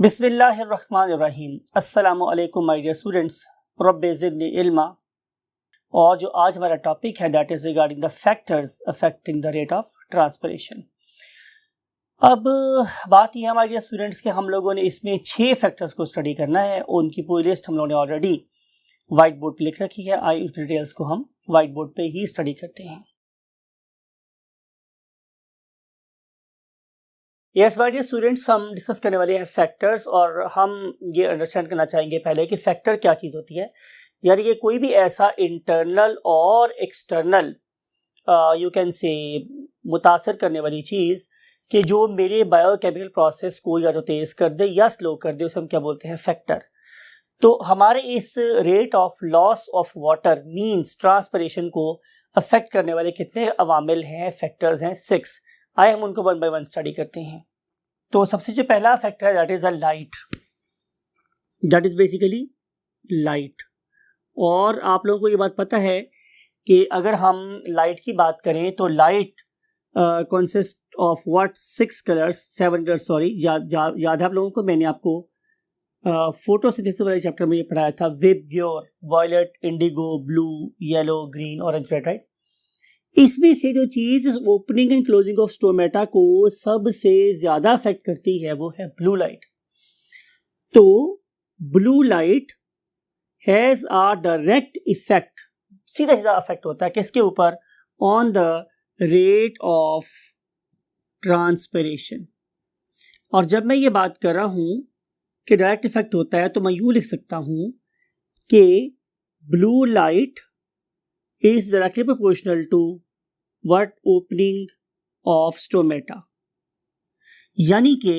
बिस्मिल्लाहिर्रहमानिर्रहीम। अस्सलामु अलैकुम माय डियर स्टूडेंट्स, रब्बि ज़िदनी इल्मा। और जो आज हमारा टॉपिक है that is regarding the factors affecting the rate of transpiration. अब बात यह है हमारे स्टूडेंट्स के हम लोगों ने इसमें 6 फैक्टर्स को स्टडी करना है। उनकी पूरी लिस्ट हम लोगों ने ऑलरेडी व्हाइट बोर्ड पे लिख रखी है। आई उसकी डिटेल्स को हम व्हाइट बोर्ड पे ही स्टडी करते हैं। यस माय डियर स्टूडेंट्स, हम डिस्कस करने वाले हैं फैक्टर्स और हम ये अंडरस्टैंड करना चाहेंगे पहले कि फैक्टर क्या चीज़ होती है। यानी ये कोई भी ऐसा इंटरनल और एक्सटर्नल यू कैन से मुतासर करने वाली चीज़ कि जो मेरे बायोकेमिकल प्रोसेस को या तो तेज़ कर दे या स्लो कर दे, उसे हम क्या बोलते हैं, फैक्टर। तो हमारे इस rate of loss of water means transpiration को अफेक्ट करने वाले कितने अवामिल हैं, फैक्टर्स हैं 6। आए हम उनको वन बाय वन स्टडी करते हैं। तो सबसे जो पहला फैक्टर है that is a light, that is basically light. और आप लोगों को ये बात पता है कि अगर हम लाइट की बात करें तो light consist of what 6 colours 7 colours, sorry याद है आप लोगों को, मैंने आपको फोटोसिंथेसिस वाले चैप्टर में ये पढ़ाया था। VIBGYOR, violet, indigo, blue, yellow, green, orange, red, right. इसमें से जो चीज opening and closing of stomata को सबसे ज्यादा अफेक्ट करती है वो है ब्लू लाइट। तो blue light has a direct effect, सीधा सीधा अफेक्ट होता है किसके ऊपर, on the rate of transpiration. और जब मैं ये बात कर रहा हूं कि डायरेक्ट इफेक्ट होता है तो मैं यूं लिख सकता हूं कि blue light is directly proportional to what opening of stomata। यानी कि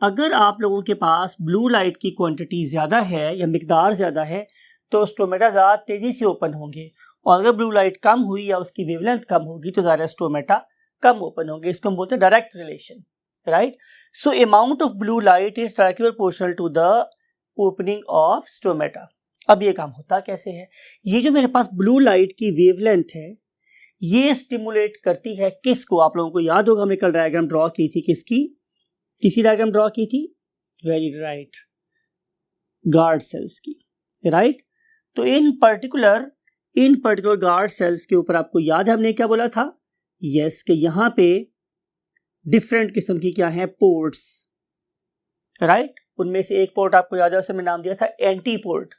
अगर आप लोगों के पास ब्लू लाइट की क्वांटिटी ज़्यादा है या मिकदार ज़्यादा है तो स्टोमेटा ज़्यादा तेज़ी से ओपन होंगे, और अगर ब्लू लाइट कम हुई या उसकी वेवलेंथ कम होगी तो ज़्यादा स्टोमेटा कम ओपन होंगे। इसको हम बोलते हैं direct relation, right. So amount of blue light is directly proportional to the opening of stomata. अब ये काम होता कैसे है, ये जो मेरे पास ब्लू लाइट की वेवलेंथ है ये स्टिमुलेट करती है किसको, आप लोगों को याद होगा हमें कल डायग्राम ड्रॉ की थी, किसी डायग्राम ड्रॉ की थी, वेरी राइट, गार्ड सेल्स की, राइट। तो इन पर्टिकुलर गार्ड सेल्स के ऊपर आपको याद है हमने क्या बोला था, यस, कि यहाँ पे डिफरेंट किस्म की क्या है, पोर्ट्स, राइट। उनमें से एक पोर्ट आपको याद है उसे मैं नाम दिया था एंटी पोर्ट,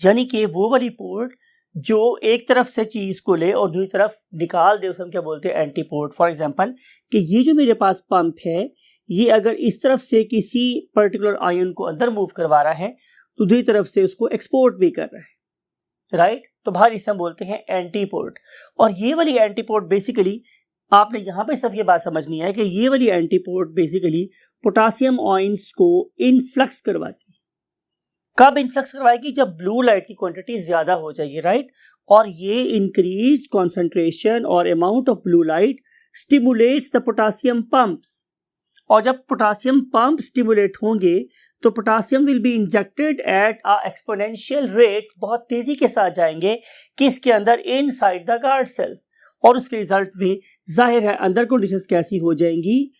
यानी कि वो वाली पोर्ट जो एक तरफ से चीज को ले और दूसरी तरफ निकाल दे उसे हम क्या बोलते हैं, एंटी पोर्ट। फॉर एग्जांपल कि ये जो मेरे पास पंप है ये अगर इस तरफ से किसी पर्टिकुलर आयन को अंदर मूव करवा रहा है तो दूसरी तरफ से उसको एक्सपोर्ट भी कर रहा है, राइट। तो बाहर इसे हम बोलते हैं एंटी पोर्ट। और ये वाली एंटी पोर्ट बेसिकली आपने यहाँ पे सिर्फ ये बात समझनी है कि ये वाली anti port basically potassium ions को इनफ्लक्स करवाती है। कब इनफ्लक्स करवाएगी, जब ब्लू लाइट की क्वांटिटी ज्यादा हो जाएगी, राइट। और ये इंक्रीज कॉन्सेंट्रेशन और amount of blue light stimulates the potassium pumps. और जब पोटासियम पंप स्टिमुलेट होंगे तो potassium will be injected at a exponential rate, बहुत तेजी के साथ जाएंगे किसके अंदर, इनसाइड द गार्ड सेल्स। और उसके रिजल्ट में जाहिर है अंदर कंडीशंस कैसी हो जाएंगी,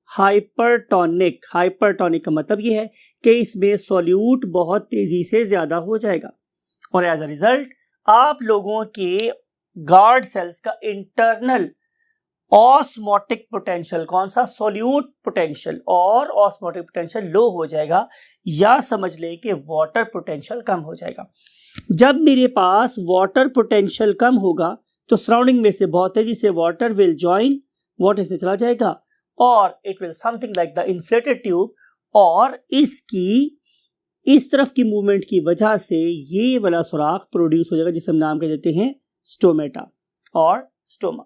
हाइपरटोनिक। हाइपरटोनिक का मतलब ये है कि इसमें सॉल्यूट बहुत तेजी से ज्यादा हो जाएगा और एज अ रिजल्ट आप लोगों के गार्ड सेल्स का इंटरनल ऑस्मोटिक पोटेंशियल, कौन सा, सॉल्यूट पोटेंशियल, और ऑस्मोटिक पोटेंशियल लो हो जाएगा, या समझ लें कि वाटर पोटेंशियल कम हो जाएगा। जब मेरे पास वाटर पोटेंशियल कम होगा तो सराउंडिंग में से बहुत तेजी से वाटर विल ज्वाइन, वाटर से चला जाएगा और it will something like the inflated tube, और इसकी इस तरफ की मूवमेंट की वजह से ये वाला सुराख प्रोड्यूस हो जाएगा जिसे हम नाम कह देते हैं स्टोमेटा और स्टोमा।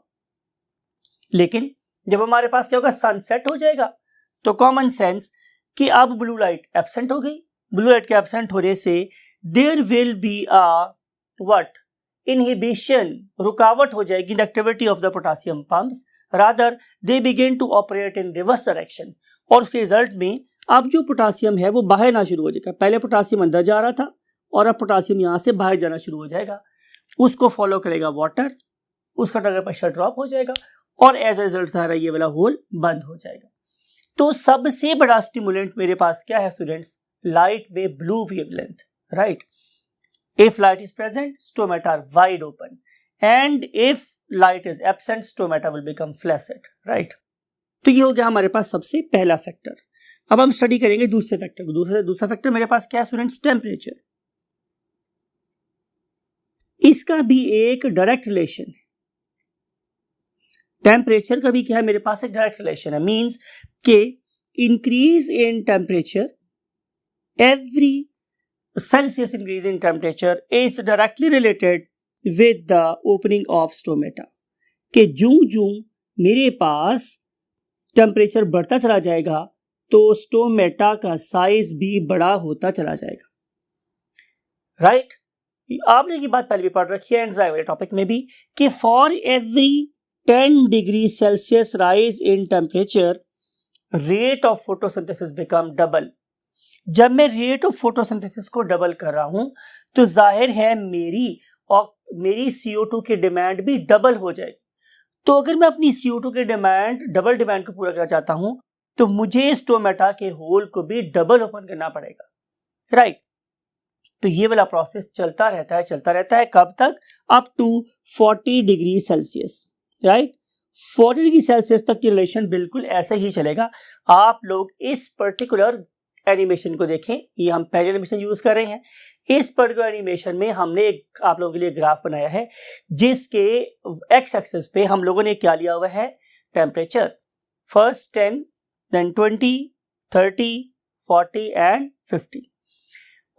लेकिन जब हमारे पास क्या होगा, सनसेट हो जाएगा तो कॉमन सेंस कि अब ब्लू लाइट एब्सेंट हो गई। ब्लू लाइट के एब्सेंट होने से there will be a what, inhibition, रुकावट हो जाएगी in activity of the potassium pumps, rather they begin to operate in reverse direction. और उसके रिजल्ट में अब जो पोटासियम है वो बाहर ना शुरू हो जाएगा। पहले पोटासियम अंदर जा रहा था और अब पोटासियम यहाँ से बाहर जाना शुरू हो जाएगा। उसको फॉलो करेगा वाटर, उसका टर्गर प्रेशर ड्रॉप हो जाएगा और एज ए रिजल्ट सारा ये वाला होल बंद हो जाएगा। तो सबसे बड़ा स्टिमुलेंट मेरे पास क्या है students, light wave blue wavelength, right? If light is present, stomata are wide open, and if light is absent, stomata will become flaccid, right? तो ये हो गया हमारे पास सबसे पहला फैक्टर। अब हम स्टडी करेंगे दूसरे फैक्टर को। दूसरा फैक्टर मेरे पास क्या है स्टूडेंट्स? टेम्परेचर। इसका भी एक डायरेक्ट रिलेशन है, टेम्परेचर का भी क्या है मेरे पास? एक डायरेक्ट रिलेशन है। मींस के increase in temperature, every Celsius increase in temperature is directly related with the opening of stomata। कि जूं मेरे पास टेम्परेचर बढ़ता चला जाएगा तो स्टोमेटा का साइज भी बड़ा होता चला जाएगा, राइट? आपने ये बात पहले भी पढ़ रखी है एंजाइम वाले टॉपिक में भी कि for every 10 degree Celsius rise in temperature rate of photosynthesis become double. जब मैं रेट ऑफ फोटोसिंथेसिस को डबल कर रहा हूं तो जाहिर है मेरी CO2 की डिमांड भी डबल हो जाएगी। तो अगर मैं अपनी CO2 की डबल डिमांड को पूरा करना चाहता हूं तो मुझे स्टोमेटा के होल को भी डबल ओपन करना पड़ेगा, राइट? तो ये वाला प्रोसेस चलता रहता है कब तक? Up to 40 degree Celsius, right? 40 degree Celsius तक की रिलेशन बिल्कुल ऐसे ही चलेगा। आप लोग इस पर्टिकुलर एनिमेशन को देखें, ये हम पहले एनिमेशन यूज कर रहे हैं। इस पर्टिकुलर एनिमेशन में हमने एक आप लोगों के लिए ग्राफ बनाया है जिसके एक्स एक्सिस पे हम लोगों ने क्या लिया हुआ है? टेम्परेचर। First 10, then 20, 30, 40 and 50।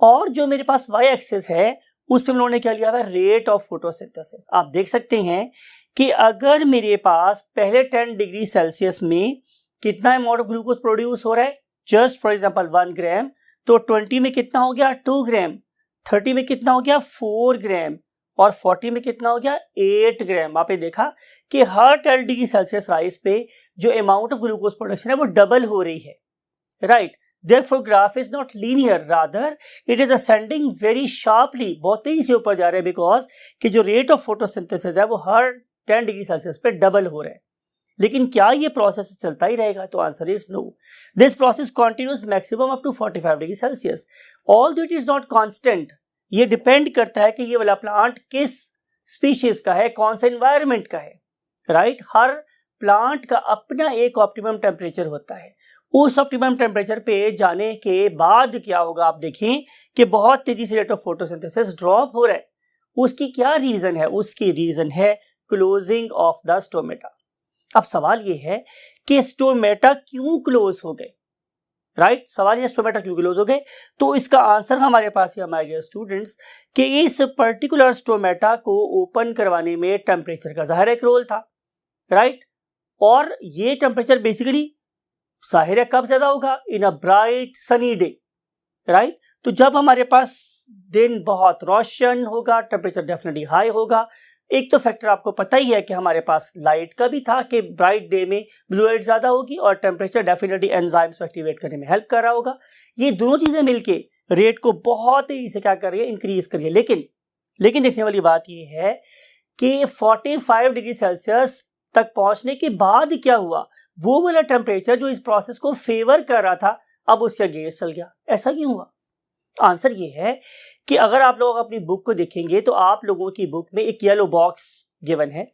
और जो मेरे पास वाई एक्सिस है उसमें हम लोगों ने क्या लिया हुआ है? Rate of photosynthesis. आप देख सकते हैं कि अगर मेरे पास पहले 10 डिग्री सेल्सियस में कितना अमाउंट ऑफ ग्लूकोज प्रोड्यूस हो रहा है, जस्ट फॉर एग्जांपल 1 ग्राम, तो 20 में कितना हो गया? 2 ग्राम, 30 में कितना हो गया? 4 ग्राम, और 40 में कितना हो गया? 8 ग्राम। आपने देखा कि हर 10 डिग्री सेल्सियस राइज पे जो अमाउंट ऑफ ग्लूकोज प्रोडक्शन है वो डबल हो रही है, right? Therefore graph is not linear, rather it is ascending very sharply, बहुत तेजी से ऊपर जा रहे हैं बिकॉज कि जो रेट ऑफ फोटोसिंथेसिस है वो हर 10 डिग्री सेल्सियस पे डबल हो रहा है। लेकिन क्या ये प्रोसेस चलता ही रहेगा? तो answer is no. This process continues maximum up to 45 degree Celsius. Although it is not constant, ये डिपेंड करता है कि ये वाला प्लांट किस स्पीशीज का है, कौन सा एनवायरनमेंट का है, राइट? हर प्लांट का अपना एक ऑप्टिमम टेम्परेचर होता है। उस ऑप्टिमम टेम्परेचर पे जाने के बाद क्या होगा? आप देखें कि बहुत तेजी से रेट ऑफ फोटोसिंथेसिस ड्रॉप हो रहा है। उसकी क्या रीजन है? उसकी रीजन है क्लोजिंग ऑफ द स्टोमेटा। अब सवाल ये है कि स्टोमेटा क्यों क्लोज हो गए, राइट? सवाल ये स्टोमेटा क्यों क्लोज हो गए? तो इसका आंसर हमारे पास है हमारे डियर स्टूडेंट्स कि इस पर्टिकुलर स्टोमेटा को ओपन करवाने में टेम्परेचर का जाहिर एक रोल था, राइट? और ये टेम्परेचर बेसिकली जाहिर है कब ज्यादा होगा? In a bright sunny day, right? तो जब हमारे पास दिन बहुत रोशन होगा, टेम्परेचर डेफिनेटली हाई होगा। एक तो फैक्टर आपको पता ही है कि हमारे पास लाइट का भी था कि ब्राइट डे में ब्लू लाइट ज्यादा होगी और टेम्परेचर डेफिनेटली एंजाइम्स को एक्टिवेट करने में हेल्प कर रहा होगा। ये दोनों चीजें मिलके रेट को बहुत ही से क्या कर रही है? इंक्रीज कर रही है। लेकिन देखने वाली बात ये है कि 45 डिग्री सेल्सियस तक पहुंचने के बाद क्या हुआ? वो वाला टेम्परेचर जो इस प्रोसेस को फेवर कर रहा था अब उसके अगेंस्ट चल गया। ऐसा क्यों हुआ? आंसर ये है कि अगर आप लोग अपनी बुक को देखेंगे तो आप लोगों की बुक में एक येलो बॉक्स गिवन है।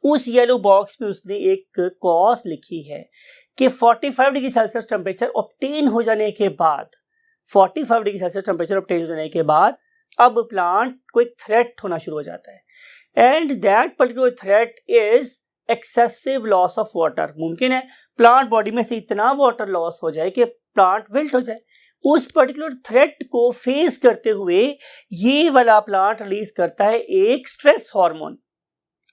उस येलो बॉक्स में उसने एक कॉज लिखी है कि 45 डिग्री सेल्सियस टेम्परेचर ऑब्टेन हो जाने के बाद, 45 डिग्री सेल्सियस टेम्परेचर ऑब्टेन हो जाने के बाद अब प्लांट को एक थ्रेट होना शुरू हो जाता है and that particular threat is excessive loss of water. मुमकिन है प्लांट बॉडी में से इतना वाटर लॉस हो जाए कि प्लांट विल्ट हो जाए। उस पर्टिकुलर थ्रेट को फेस करते हुए ये वाला प्लांट रिलीज करता है एक स्ट्रेस हार्मोन।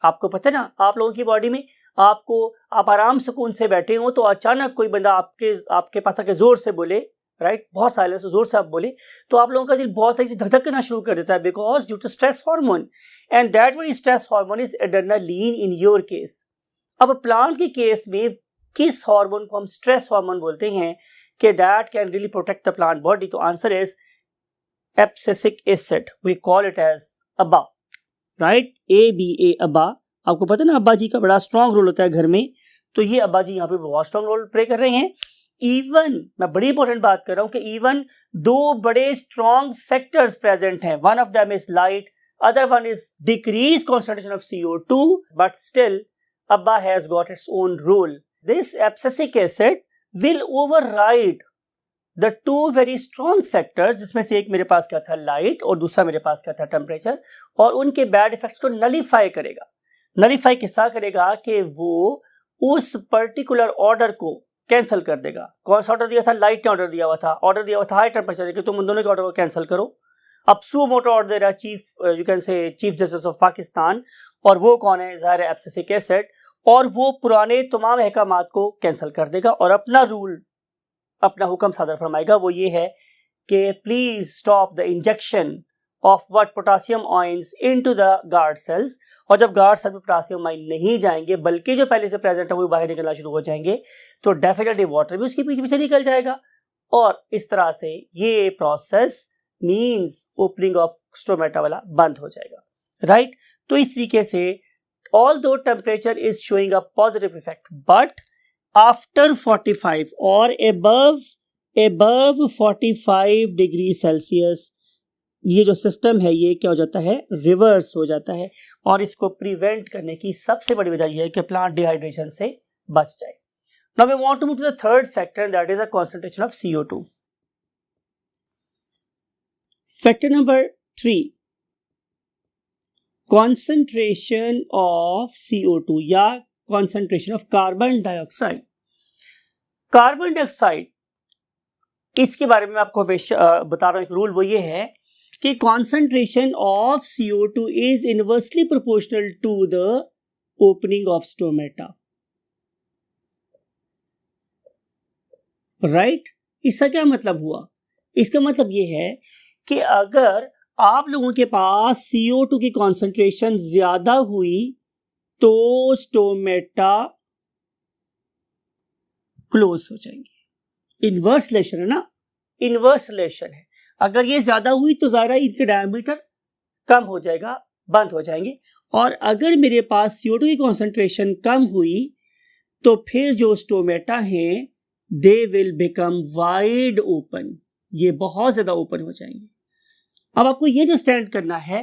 आपको पता है ना, आप लोगों की बॉडी में आप आराम सुकून से बैठे हो तो अचानक कोई बंदा आपके पास आके जोर से बोले, राइट, बहुत साइलेंस जोर से आप बोले तो आप लोगों का दिल बहुत तेजी से धक धक करना शुरू कर देता है because due to stress hormone and that very stress hormone is adrenaline in your case. अब प्लांट के केस में किस हार्मोन को हम स्ट्रेस हार्मोन बोलते हैं कि that can really protect the plant body? तो answer is abscisic acid, we call it as ABA, right? ABA ABA. आपको पता है ना अब्बा जी का बड़ा स्ट्रॉन्ग रोल होता है घर में, तो ये अब्बा जी यहाँ पे बहुत स्ट्रॉन्ग रोल प्ले कर रहे हैं इवन, मैं बड़ी इंपॉर्टेंट बात कर रहा हूं कि इवन दो बड़े स्ट्रॉन्ग फैक्टर्स प्रेजेंट हैं, one of them is light, other one is decreased concentration of CO2, but still ABBA has got its own rule. This abscisic acid will override the two very strong factors, जिसमें से एक मेरे पास क्या था light और दूसरा मेरे पास क्या था टेम्परेचर, और उनके बैड इफेक्ट्स को नलीफाई करेगा। नलीफाई किसका करेगा कि वो उस पर्टिकुलर ऑर्डर को कैंसिल कर देगा। कौन सा ऑर्डर दिया था? लाइट ने ऑर्डर दिया हुआ था, ऑर्डर दिया हुआ था हाई टेम्परेचर कि तुम उन दोनों के ऑर्डर को कैंसिल करो। अब सू मोटो ऑर्डर दे रहा chief, you can say chief justice of Pakistan, और वो कौन है? ज़ाहिर है एब्सिसिक एसिड, और वो पुराने तमाम अहकामात को कैंसिल कर देगा और अपना रूल, अपना हुक्म सादर फरमाएगा। वो ये है कि please stop the injection of what potassium ions into the guard cells, और जब गार्ड सेल में पोटासियम आयन नहीं जाएंगे बल्कि जो पहले से प्रेजेंट है वो बाहर निकलना शुरू हो जाएंगे, तो डेफिनेटली वाटर भी उसके पीछे पीछे निकल जाएगा, और इस तरह से ये process means opening of stomata वाला बंद हो जाएगा, राइट। तो इस तरीके से although temperature is showing a positive effect, but after 45 और above 45 डिग्री सेल्सियस ये जो सिस्टम है ये क्या हो जाता है? रिवर्स हो जाता है, और इसको प्रिवेंट करने की सबसे बड़ी वजह यह है कि प्लांट डिहाइड्रेशन से बच जाए। Now we want to move to the third factor, that is the concentration of CO2। Factor number 3, concentration of CO2 या concentration of carbon dioxide। Carbon dioxide इसके बारे में आपको बता रहा हूं, एक रूल वो ये है कि concentration of CO2 is inversely proportional to the opening of stomata, right? इसका क्या मतलब हुआ? इसका मतलब ये है कि अगर आप लोगों के पास CO2 की कॉन्सेंट्रेशन ज्यादा हुई तो स्टोमेटा क्लोज हो जाएंगे। इनवर्स रिलेशन है ना, इनवर्स रिलेशन है। अगर ये ज्यादा हुई तो ज़ाहिर है इनके डायमीटर कम हो जाएगा, बंद हो जाएंगे, और अगर मेरे पास CO2 की कॉन्सेंट्रेशन कम हुई तो फिर जो स्टोमेटा हैं they will become wide open, ये बहुत ज्यादा ओपन हो जाएंगे। अब आपको ये अंडरस्टैंड करना है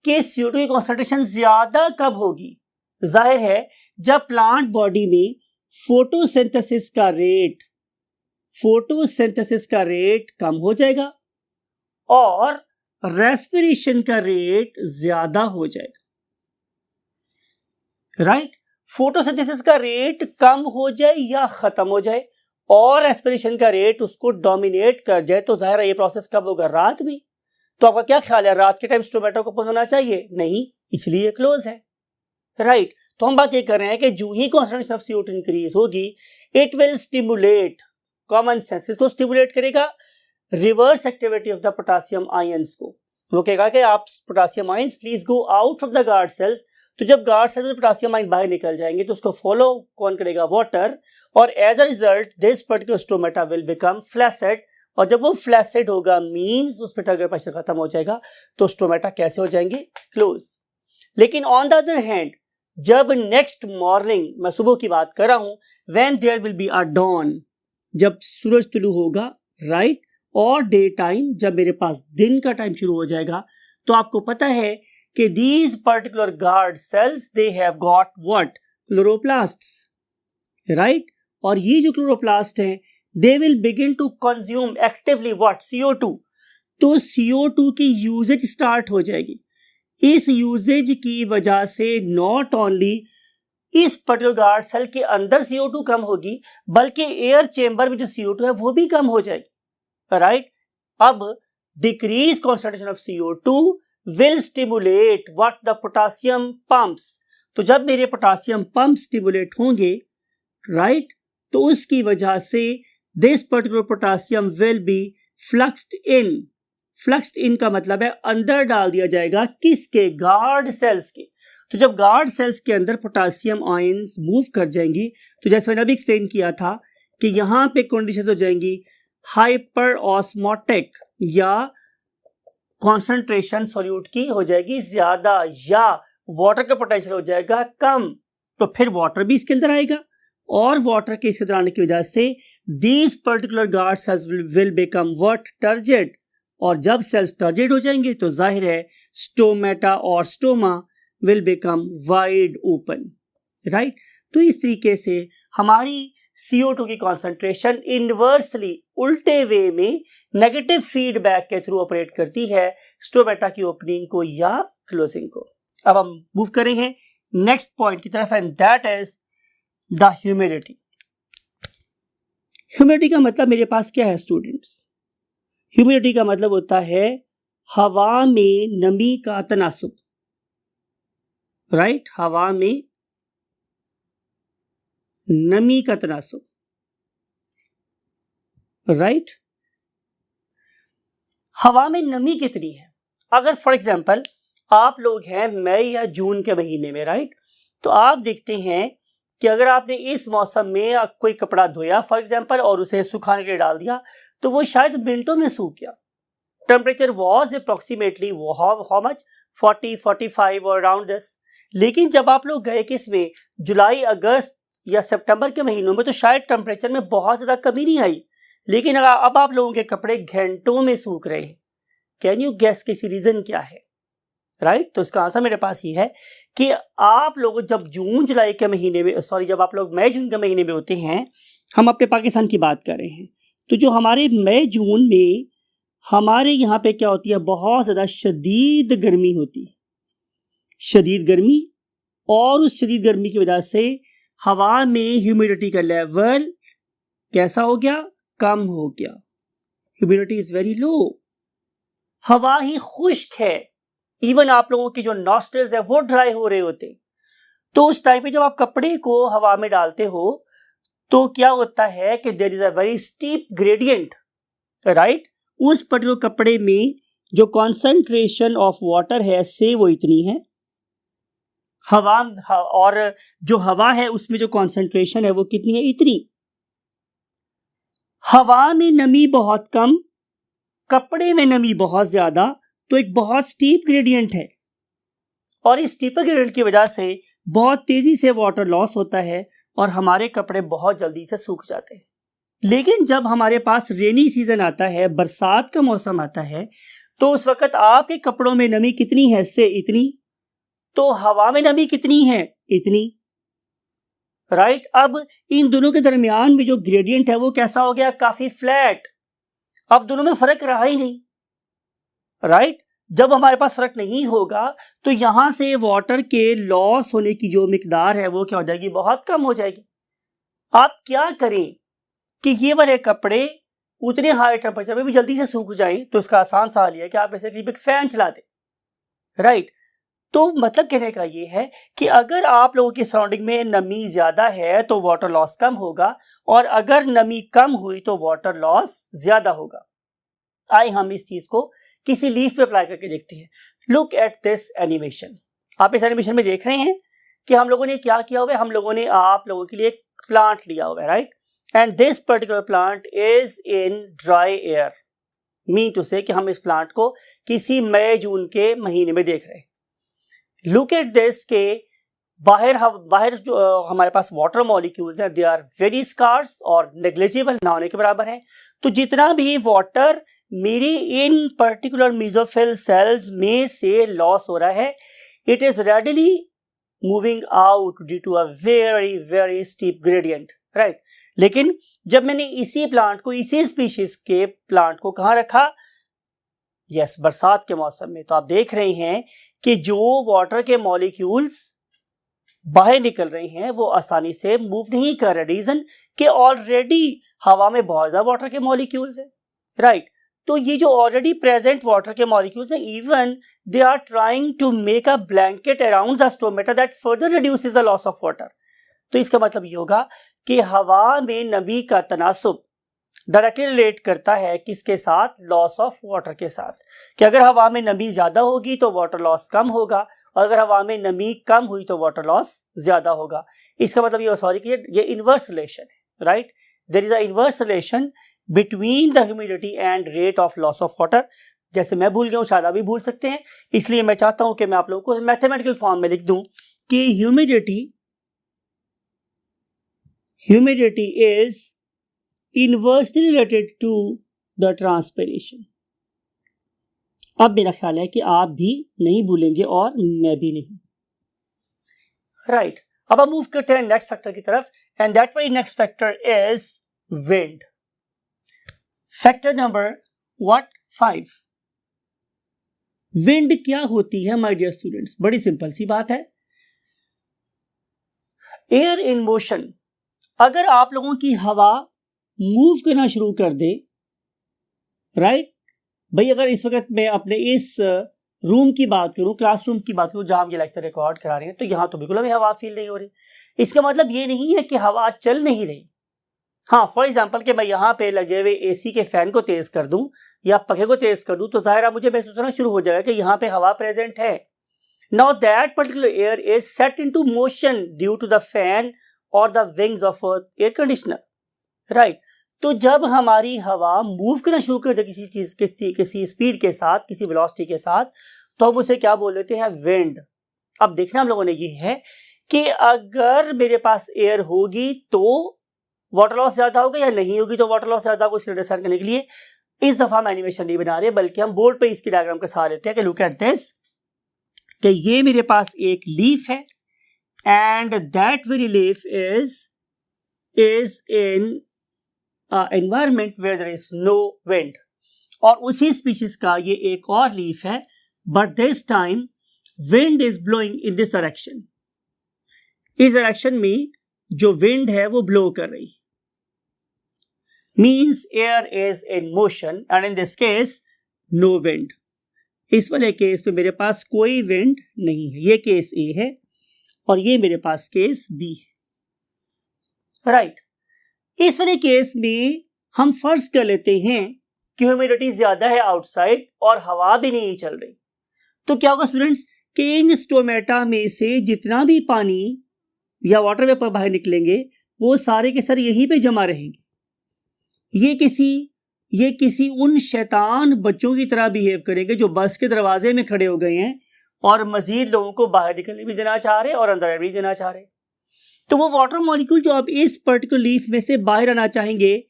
कि CO2 की कॉन्सेंट्रेशन ज्यादा कब होगी? जाहिर है जब प्लांट बॉडी में फोटोसिंथेसिस का रेट कम हो जाएगा और रेस्पिरेशन का रेट ज्यादा हो जाएगा, राइट। फोटोसिंथेसिस का रेट कम हो जाए या खत्म हो जाए और रेस्पिरेशन का रेट उसको डोमिनेट कर जाए तो जाहिर है ये प्रोसेस कब होगा? रात में। तो आपका क्या ख्याल है, रात के टाइम स्टोमेटा को ओपन होना चाहिए? नहीं, इसलिए क्लोज है, राइट। तो हम बात ये कर रहे हैं कि जो ही कॉन्सेंट्रेशन ऑफ CO2 इंक्रीज होगी it will stimulate, common sense इसको स्टिमुलेट करेगा, reverse activity of the potassium ions को। वो कहेगा कि आप potassium ions please go out of the guard cells. तो जब गार्ड सेल में पोटासियम आयन बाहर निकल जाएंगे तो उसको फॉलो कौन करेगा? वाटर, और as a result this particular stomata will become flaccid, और जब वो फ्लैसिड होगा मींस उस पर अगर प्रेशर खत्म हो जाएगा तो स्टोमेटा कैसे हो जाएंगे? क्लोज। लेकिन ऑन द अदर हैंड जब नेक्स्ट मॉर्निंग, मैं सुबह की बात कर रहा हूं, when there will be a dawn, जब सूरज तुलू होगा, राइट, और डे टाइम जब मेरे पास दिन का टाइम शुरू हो जाएगा, तो आपको पता है कि these particular guard cells they have got what? Chloroplasts, right? और ये जो क्लोरोप्लास्ट हैं they will begin to consume actively what? CO2। तो CO2 की यूजेज स्टार्ट हो जाएगी। इस यूजेज की वजह से नॉट ओनली इस पर्टिकुलर गार्ड सेल के अंदर CO2 कम होगी बल्कि एयर चेंबर में जो CO2 है वो भी कम हो जाएगी, राइट। अब decrease concentration of CO2 will stimulate what? the potassium pumps। तो जब मेरे पोटासियम पंप स्टिमुलेट होंगे, राइट, तो उसकी वजह से this particular potassium will be fluxed in. Fluxed in का मतलब है अंदर डाल दिया जाएगा, किसके? गार्ड सेल्स के। तो जब गार्ड सेल्स के अंदर पोटासियम आयंस मूव कर जाएंगी तो जैसे मैंने अभी एक्सप्लेन किया था कि यहां पे कंडीशंस हो जाएंगी हाइपर ऑस्मोटिक, या कॉन्सेंट्रेशन सॉल्यूट की हो जाएगी ज्यादा, या वाटर का पोटेंशियल हो जाएगा कम, तो फिर वाटर भी इसके अंदर आएगा और वाटर के इसके आने की वजह से these particular guards will become what? Turgid. और जब सेल्स टर्जिड हो जाएंगे तो जाहिर है स्टोमेटा और stoma will become wide open, right. तो इस तरीके से हमारी CO2 की कॉन्सेंट्रेशन इनवर्सली उल्टे वे में नेगेटिव फीडबैक के थ्रू ऑपरेट करती है स्टोमेटा की ओपनिंग को या क्लोजिंग को। अब हम मूव करें हैं नेक्स्ट पॉइंट की तरफ, and that is the humidity. Humidity का मतलब मेरे पास क्या है स्टूडेंट्स? ह्यूमिडिटी का मतलब होता है हवा में नमी का तनासुब, राइट। हवा में नमी का तनासुब, राइट। हवा में नमी कितनी है? अगर फॉर एग्जांपल आप लोग हैं मई या जून के महीने में, राइट, तो आप देखते हैं कि अगर आपने इस मौसम में कोई कपड़ा धोया फॉर एग्जांपल और उसे सुखाने के लिए डाल दिया तो वो शायद मिनटों में सूख गया। Temperature was approximately how much? 40, 45 और अराउंड दिस। लेकिन जब आप लोग गए किसमें, जुलाई, अगस्त या सितंबर के महीनों में, तो शायद टेम्परेचर में बहुत ज़्यादा कमी नहीं आई, लेकिन अब आप लोगों के कपड़े घंटों में सूख रहे हैं। कैन यू गेस किसी रीज़न क्या है, राइट? तो इसका आंसर मेरे पास ये है कि आप लोग जब जून जुलाई के महीने में, जब आप लोग मई जून के महीने में होते हैं, हम अपने पाकिस्तान की बात कर रहे हैं, तो जो हमारे मई जून में हमारे यहाँ पे क्या होती है, बहुत ज़्यादा शदीद गर्मी होती है, शदीद गर्मी। और उस शदीद गर्मी की वजह से हवा में ह्यूमिडिटी का लेवल कैसा हो गया? कम हो गया। ह्यूमिडिटी इज वेरी लो, हवा ही खुश्क है, इवन आप लोगों की जो नॉस्ट्रिल्स है वो ड्राई हो रहे होते। तो उस टाइम पे जब आप कपड़े को हवा में डालते हो तो क्या होता है कि there is a very steep gradient, right. उस पर्टिकुलर कपड़े में जो कॉन्सेंट्रेशन ऑफ वाटर है से वो इतनी है, हवा और जो हवा है उसमें जो कॉन्सेंट्रेशन है वो कितनी है? इतनी। हवा में नमी बहुत कम, कपड़े में नमी बहुत ज्यादा, तो एक बहुत स्टीप ग्रेडियंट है। और इस स्टीप ग्रेडियंट की वजह से बहुत तेजी से वाटर लॉस होता है और हमारे कपड़े बहुत जल्दी से सूख जाते हैं। लेकिन जब हमारे पास रेनी सीजन आता है, बरसात का मौसम आता है, तो उस वक्त आपके कपड़ों में नमी कितनी है? से इतनी। तो हवा में नमी कितनी है? इतनी, राइट। अब इन दोनों के दरमियान में जो ग्रेडियंट है वो कैसा हो गया? काफी फ्लैट। अब दोनों में फर्क रहा ही नहीं, राइट। जब हमारे पास फर्क नहीं होगा तो यहां से वाटर के लॉस होने की जो मिकदार है वो क्या हो जाएगी? बहुत कम हो जाएगी। आप क्या करें कि ये वाले कपड़े उतने हाई टेम्परेचर में भी जल्दी से सूख जाएं? तो इसका आसान सा हल है कि आप ऐसे एक फैन चला दें, राइट। तो मतलब कहने का ये है कि अगर आप लोगों की सराउंडिंग में नमी ज्यादा है तो वाटर लॉस कम होगा, और अगर नमी कम हुई तो वाटर लॉस ज्यादा होगा। आइए हम इस चीज को किसी लीफ पे अप्लाई करके देखते हैं। Look at this animation. आप इस एनिमेशन में देख रहे हैं कि हम लोगों ने क्या किया हुआ है। हम लोगों ने आप लोगों के लिए एक प्लांट लिया हुआ है, right, and this particular plant is in dry air. Mean to say कि हम इस प्लांट को किसी मई जून के महीने में देख रहे हैं। लुक एट दिस के बाहर जो हमारे पास वाटर मॉलिक्यूल्स हैं, दे आर वेरी स्कार्स और नेग्लिजिबल, ना होने के बराबर है। तो जितना भी वाटर मेरे इन पर्टिकुलर मेसोफिल सेल्स में से लॉस हो रहा है, it is readily moving out due to a very very steep gradient, right. लेकिन जब मैंने इसी प्लांट को, इसी स्पीशीज के प्लांट को कहाँ रखा? यस, बरसात के मौसम में। तो आप देख रहे हैं कि जो वाटर के मॉलिक्यूल्स बाहर निकल रहे हैं वो आसानी से मूव नहीं कर रहे। रीजन कि ऑलरेडी हवा में बहुत ज्यादा वाटर के मॉलिक्यूल्स हैं, राइट। तो ये जो ऑलरेडी प्रेजेंट वाटर के मॉलिक्यूल्स हैं, even they are trying to make a blanket around the stomata that further reduces the loss of water. तो इसका मतलब ये होगा कि हवा में नमी का तनासुब डायरेक्टली रिलेट करता है किसके साथ? लॉस ऑफ वाटर के साथ। कि अगर हवा में नमी ज्यादा होगी तो वाटर लॉस कम होगा, और अगर हवा में नमी कम हुई तो वाटर लॉस ज्यादा होगा। इसका मतलब ये इनवर्स रिलेशन है, right. There is an inverse relation between the humidity and rate of loss of water. जैसे मैं भूल गया हूँ, शायद आप भी भूल सकते हैं, इसलिए मैं चाहता हूं कि मैं आप लोगों को मैथमेटिकल फॉर्म में लिख दूं कि humidity is inversely related to the transpiration. अब मेरा ख्याल है कि आप भी नहीं भूलेंगे और मैं भी नहीं। राइट, अब हम मूव करते हैं नेक्स्ट फैक्टर की तरफ, and that very next factor is wind. Factor number 5। Wind क्या होती है माय डियर स्टूडेंट्स? बड़ी सिंपल सी बात है, एयर इन मोशन। अगर आप लोगों की हवा मूव करना शुरू कर दे, राइट भाई, अगर इस वक्त मैं अपने इस रूम की बात करूं, क्लासरूम की बात करूं जहां हम ये लेक्चर रिकॉर्ड करा रहे हैं, तो यहां तो बिल्कुल अभी हवा फील नहीं हो रही। इसका मतलब ये नहीं है कि हवा चल नहीं रही। हाँ, फॉर एग्जाम्पल कि मैं यहाँ पे लगे हुए एसी के फैन को तेज कर दूं या पंखे को तेज कर दूं, तो जाहिर है मुझे महसूस होना शुरू हो जाएगा कि यहाँ पे हवा प्रेजेंट है। Now that particular air is set into motion due to the fan और the wings of air conditioner, right. तो जब हमारी हवा मूव करना शुरू कर दे किसी चीज के, किसी स्पीड के साथ, किसी वेलोसिटी के साथ, तो हम उसे क्या बोल देते हैं? विंड। अब देखना हम लोगों ने ये है कि अगर मेरे पास एयर होगी तो वाटर लॉस ज्यादा होगा या नहीं होगी तो वाटर लॉस ज्यादा होगा। इसको अंडरस्टैंड करने के लिए इस दफा हम एनिमेशन नहीं बना रहे, बल्कि हम बोर्ड पे इसकी डायग्राम के साथ लेते हैं कि लुक एट दिस, कि ये मेरे पास एक लीफ है and that very leaf is in environment where there is no wind, और उसी स्पीशीज का ये एक और लीफ है, but this time wind is blowing in this direction. इस डायरेक्शन में जो विंड है वो ब्लो कर रही, means air is in motion and in this case no wind. इस वाले केस पे मेरे पास कोई विंड नहीं है। ये केस ए है और ये मेरे पास केस बी है, राइट। इस वाले केस में हम फर्ज कर लेते हैं कि ह्यूमिडिटी ज्यादा है आउटसाइड और हवा भी नहीं चल रही। तो क्या होगा स्टूडेंट्स कि इन स्टोमेटा में से जितना भी पानी या वाटर वेपर बाहर निकलेंगे वो सारे के सारे यहीं पे जमा रहेंगे। ये किसी उन शैतान बच्चों की तरह बिहेव करेंगे जो बस के दरवाजे में खड़े हो गए हैं और मजीद लोगों को बाहर निकलने भी देना चाह रहे और अंदर भी देना चाह रहे। तो वो वाटर मॉलिक्यूल जो अब इस पर्टिकुलर लीफ में से बाहर आना चाहेंगे,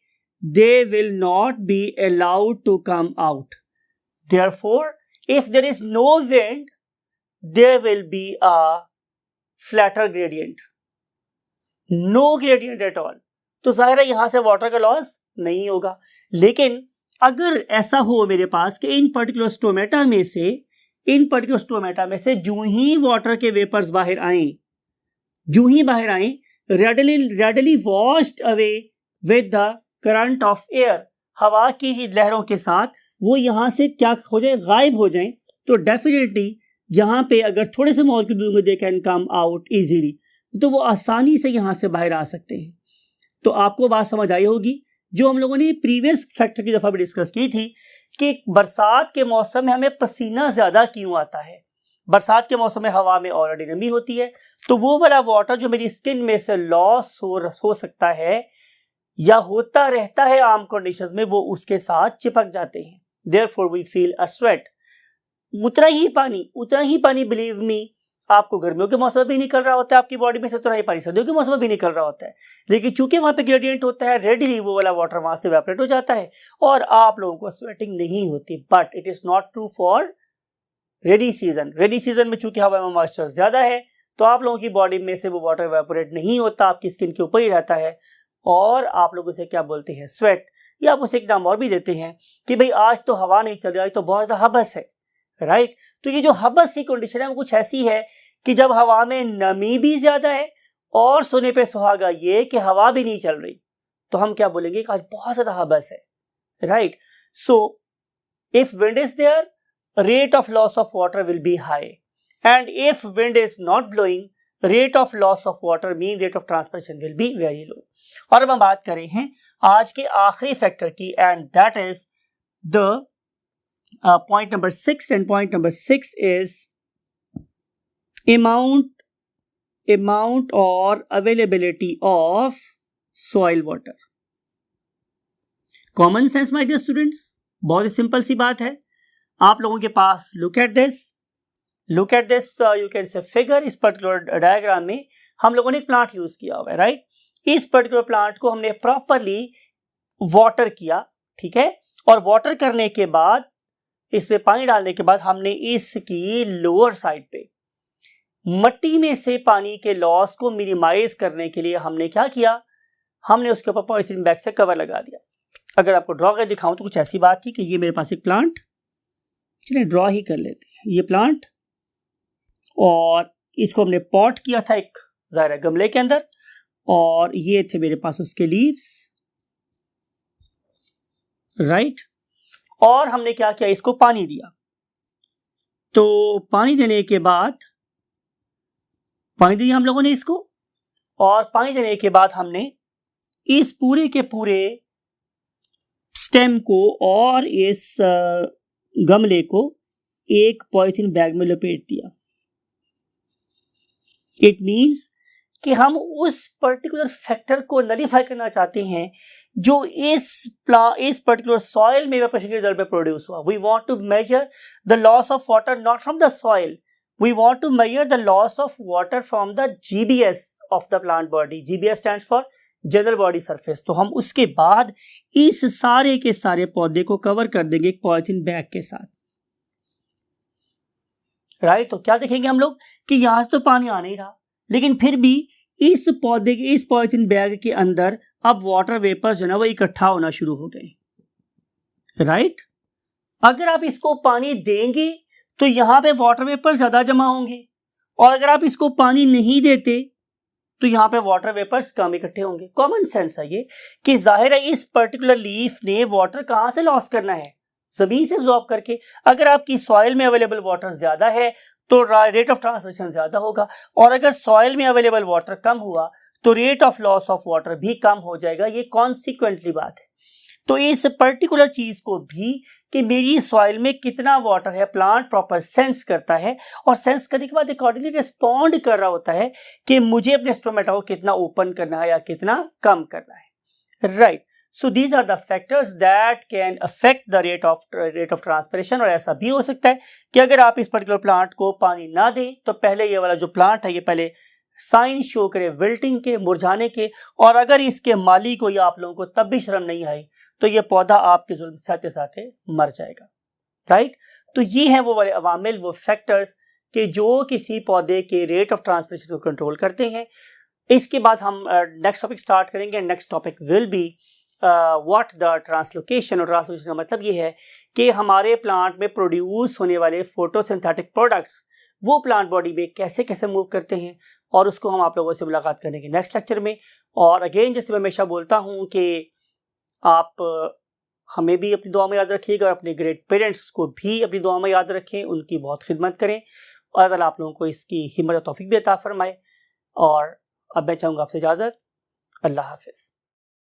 they will not be allowed to come out. Therefore if there is no wind there will be a flatter gradient, no gradient at all. तो जाहिर है यहां से वाटर का लॉस नहीं होगा। लेकिन अगर ऐसा हो मेरे पास कि इन पर्टिकुलर स्टोमेटा में से जो ही वाटर के वेपर्स बाहर आए, readily washed away with the current of air, हवा की ही लहरों के साथ वो यहां से क्या हो जाए, गायब हो जाए, तो डेफिनेटली यहां पे अगर थोड़े से molecule they can come out easily, तो वो आसानी से यहां से बाहर आ सकते हैं। तो आपको बात समझ आई होगी जो हम लोगों ने प्रीवियस फैक्टर की दफा भी डिस्कस की थी कि बरसात के मौसम में हमें पसीना ज्यादा क्यों आता है। बरसात के मौसम में हवा में ऑलरेडी नमी होती है, तो वो वाला वाटर जो मेरी स्किन में से लॉस हो सकता है या होता रहता है आम कंडीशंस में, वो उसके साथ चिपक जाते हैं। Therefore we feel a sweat. उतना ही पानी बिलीव मी आपको गर्मियों के मौसम में भी निकल रहा होता है आपकी बॉडी में से, उतना ही पानी सर्दियों के मौसम में भी निकल रहा होता है। लेकिन चूंकि वहां पे ग्रेडियंट होता है, रेडिली वो वाला वाटर वहां से इवेपोरेट हो जाता है और आप लोगों को स्वेटिंग नहीं होती। But it is not true for rainy season में चूंकि हवा में मॉइस्चर ज्यादा है तो आप लोगों की बॉडी में से वो वाटर इवेपोरेट नहीं होता, आपकी स्किन के ऊपर ही रहता है और आप लोग उसे क्या बोलते हैं, स्वेट। या आप उसे एक नाम और भी देते हैं कि भाई आज तो हवा नहीं चल रही, तो बहुत ज्यादा हबस है, राइट। तो ये जो हबस की कंडीशन है वो कुछ ऐसी है कि जब हवा में नमी भी ज्यादा है और सोने पे सुहागा ये कि हवा भी नहीं चल रही, तो हम क्या बोलेंगे कि आज बहुत ज्यादा हबस है, right. So if wind is there, rate of loss of water will be high, and if wind is not blowing, rate of loss of water, mean rate of transpiration will be very low. और अब हम बात करें हैं आज के आखिरी factor की, and that is the point number 6, and point number 6 is amount or availability of soil water. Common sense my dear students, बहुत ही सिंपल सी बात है। आप लोगों के पास look at this you can say figure। इस पर्टिकुलर डायग्राम में हम लोगों ने एक प्लांट यूज किया हुआ है, राइट। इस पर्टिकुलर प्लांट को हमने प्रॉपरली वाटर किया, ठीक है, और वाटर करने के बाद इसमें पानी डालने के बाद हमने इसकी लोअर साइड पे मट्टी में से पानी के लॉस को मिनिमाइज करने के लिए हमने क्या किया, हमने उसके ऊपर पॉलीथीन बैग से कवर लगा दिया। अगर आपको ड्रॉ कर दिखाऊं तो कुछ ऐसी बात थी कि ये मेरे पास एक प्लांट, चलिए ड्रॉ ही कर लेते हैं, ये प्लांट, और इसको हमने पॉट किया था एक ज़ाहिर गमले के अंदर, और ये थे मेरे पास उसके लीव्स, राइट। और हमने क्या किया, इसको पानी दिया। तो पानी देने के बाद पानी दिया हम लोगों ने इसको, और पानी देने के बाद हमने इस पूरे के पूरे स्टेम को और इस गमले को एक पॉलीथीन बैग में लपेट दिया। इट मीन्स कि हम उस पर्टिकुलर फैक्टर को नलीफाई करना चाहते हैं जो इस पर्टिकुलर सॉइल में वेपर के रिजल्ट में प्रोड्यूस हुआ। We want to measure the loss of water not from the soil, we want to measure the loss of water from the GBS of the plant body. GBS stands for general body surface. तो हम उसके बाद इस सारे के सारे पौधे को कवर कर देंगे एक पॉलीथीन बैग के साथ, राइट। तो क्या देखेंगे हम लोग कि यहां से तो पानी आ नहीं रहा, लेकिन फिर भी इस पौधे के इस पॉलीथीन बैग के अंदर अब वाटर वेपर्स जो है वो इकट्ठा होना शुरू हो गए, राइट। अगर आप इसको पानी देंगे तो यहां पे वाटर वेपर ज्यादा जमा होंगे, और अगर आप इसको पानी नहीं देते तो यहां पे वाटर वेपर्स कम इकट्ठे होंगे। कॉमन सेंस है ये कि जाहिर है इस पर्टिकुलर लीफ ने वाटर कहां से लॉस करना है, जमीन से एब्जॉर्ब करके। अगर आपकी सॉइल में अवेलेबल वाटर ज्यादा है तो रेट ऑफ ट्रांसपिरेशन ज्यादा होगा, और अगर सॉइल में अवेलेबल वाटर कम हुआ तो rate of loss of water भी कम हो जाएगा। ये कॉन्सिक्वेंटली बात है। तो इस पर्टिकुलर चीज को भी कि मेरी सॉइल में कितना वाटर है प्लांट प्रॉपर सेंस करता है, और सेंस करने के बाद अकॉर्डिंगली रिस्पॉन्ड कर रहा होता है कि मुझे अपने स्टोमेटा को कितना ओपन करना है या कितना कम करना है, right. So these are the factors that can affect the rate of transpiration. और ऐसा भी हो सकता है कि अगर आप इस पर्टिकुलर प्लांट को पानी ना दें तो पहले ये वाला जो प्लांट है ये पहले साइन शो करे विल्टिंग के, मुरझाने के, और अगर इसके माली को या आप लोगों को तब भी शर्म नहीं आई तो ये पौधा आपके जुल्म साथे साथे मर जाएगा, राइट। तो ये है वो वाले अवामिल, वो फैक्टर्स कि जो किसी पौधे के रेट ऑफ ट्रांसपिरेशन को कंट्रोल करते हैं। इसके बाद हम नेक्स्ट टॉपिक स्टार्ट करेंगे। Next topic will be what the translocation. और ट्रांसलोकेशन का मतलब ये है कि हमारे प्लांट में प्रोड्यूस होने वाले फोटोसिंथेटिक प्रोडक्ट्स वो प्लांट बॉडी में कैसे कैसे मूव करते हैं, और उसको हम आप लोगों से मुलाकात करेंगे नेक्स्ट लेक्चर में। और अगेन जैसे मैं हमेशा बोलता हूँ कि आप हमें भी अपनी दुआ में याद रखिएगा, और अपने ग्रेट पेरेंट्स को भी अपनी दुआ में याद रखें, उनकी बहुत खिदमत करें, और अगर आप लोगों को इसकी हिम्मत और तौफीक भी अता फरमाए। और अब मैं चाहूँगा आपसे इजाज़त। अल्लाह हाफिज़।